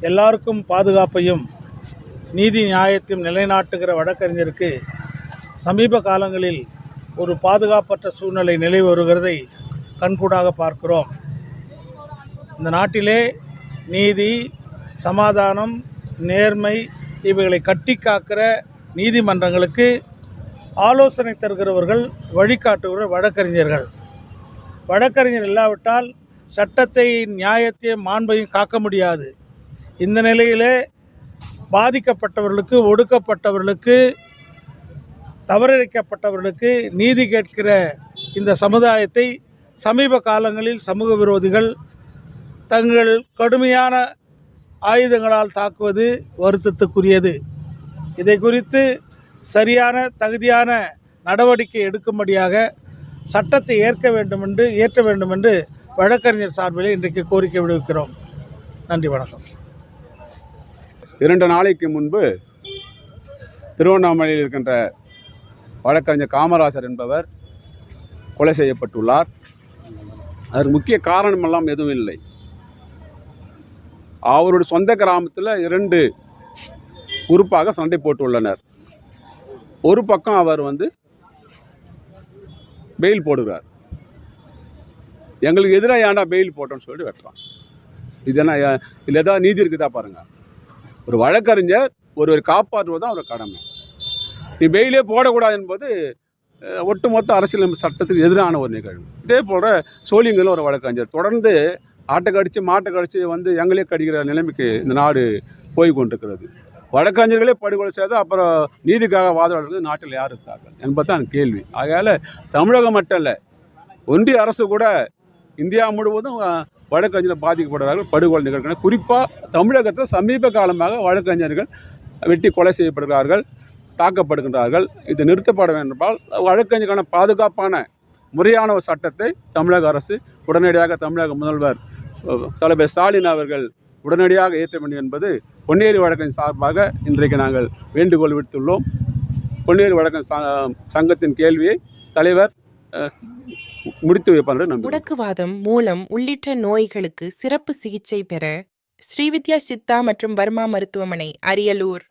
எல்லாருக்கும் பாதுகாப்பையும் நீதி நியாயத்தையும் நிலைநாட்டுகிற வழக்கறிஞருக்கு சமீப காலங்களில் ஒரு பாதுகாப்பற்ற சூழ்நிலை நிலவி வருகிறதை கண்கூடாக பார்க்கிறோம். இந்த நாட்டிலே நீதி, சமாதானம், நேர்மை இவைகளை கட்டி காக்கிற நீதிமன்றங்களுக்கு ஆலோசனை தருகிறவர்கள், வழிகாட்டுகிற வழக்கறிஞர்கள். வழக்கறிஞர் இல்லாவிட்டால் சட்டத்தை, நியாயத்தை, மாண்பையும் காக்க முடியாது. இந்த நிலையிலே பாதிக்கப்பட்டவர்களுக்கு, ஒடுக்கப்பட்டவர்களுக்கு, தவறிழைக்கப்பட்டவர்களுக்கு நீதி கேட்கிற இந்த சமுதாயத்தை சமீப காலங்களில் சமூக விரோதிகள் தங்கள் கடுமையான ஆயுதங்களால் தாக்குவது வருத்தத்துக்குரியது. இதை குறித்து சரியான தகுதியான நடவடிக்கை எடுக்கும்படியாக சட்டத்தை ஏற்ற வேண்டும் என்று வழக்கறிஞர் சார்பில் இன்றைக்கு கோரிக்கை விடுவிக்கிறோம். நன்றி, வணக்கம். 2 நாளைக்கு முன்பு திருவண்ணாமலையில் இருக்கின்ற வழக்கறிஞர் காமராசர் என்பவர் கொலை செய்யப்பட்டுள்ளார். அதற்கு முக்கிய காரணமெல்லாம் எதுவும் இல்லை. அவருடைய சொந்த கிராமத்தில் 2 குரூப்பாக சண்டை போட்டுள்ளனர். ஒரு பக்கம் அவர் பெயில் போடுகிறார். எங்களுக்கு எதிராக ஏன்டா பெயில் போட்டோன்னு சொல்லிட்டு வெட்டுறான். இதெல்லாம் இதில் ஏதாவது நீதி இருக்குதா பாருங்கள். ஒரு வழக்கறிஞர் ஒருவர் காப்பாற்றுவது தான் அவர் கடமை. நீ பெயிலே போடக்கூடாது என்பது ஒட்டுமொத்த அரசியல் சட்டத்துக்கு எதிரான ஒரு நிகழ்வு. இதே போல் சோழிங்கரில் ஒரு வழக்கறிஞர் தொடர்ந்து ஆட்டை கடித்து மாட்டை கடித்து எங்களே கடிக்கிற நிலைமைக்கு இந்த நாடு போய் கொண்டிருக்கிறது. வழக்கறிஞர்களே படுகொலை செய்தால் அப்புறம் நீதிக்காக வாதாடுறது நாட்டில் யார் இருக்கார்கள் என்பது தான் கேள்வி. ஆகையால் தமிழகம் மட்டும் இல்லை, ஒன்றிய அரசு கூட இந்தியா முழுவதும் வழக்கறிஞர்கள் பாதிக்கப்படுகிறார்கள், படுகொலை நிகழ்கிறார்கள். குறிப்பாக தமிழகத்தில் சமீப காலமாக வழக்கறிஞர்கள் வெட்டி கொலை செய்யப்படுகிறார்கள், தாக்கப்படுகின்றார்கள். இது நிறுத்தப்பட வேண்டும் என்றால் வழக்கறிஞருக்கான பாதுகாப்பான முறையான ஒரு சட்டத்தை தமிழக அரசு உடனடியாக தமிழக முதல்வர் தலைவர் ஸ்டாலின் அவர்கள் உடனடியாக ஏற்ற வேண்டும் என்பது பொன்னேரி வழக்கறிஞர் சார்பாக இன்றைக்கு நாங்கள் வேண்டுகோள் விடுத்துள்ளோம். பொன்னேரி வழக்கறிஞர் சங்கத்தின் கேள்வியை தலைவர் முடித்து வைப்பார். முடக்குவாதம், மூலம் உள்ளிட்ட நோய்களுக்கு சிறப்பு சிகிச்சை பெற ஸ்ரீவித்யா சித்தா மற்றும் வர்மா மருத்துவமனை, அரியலூர்.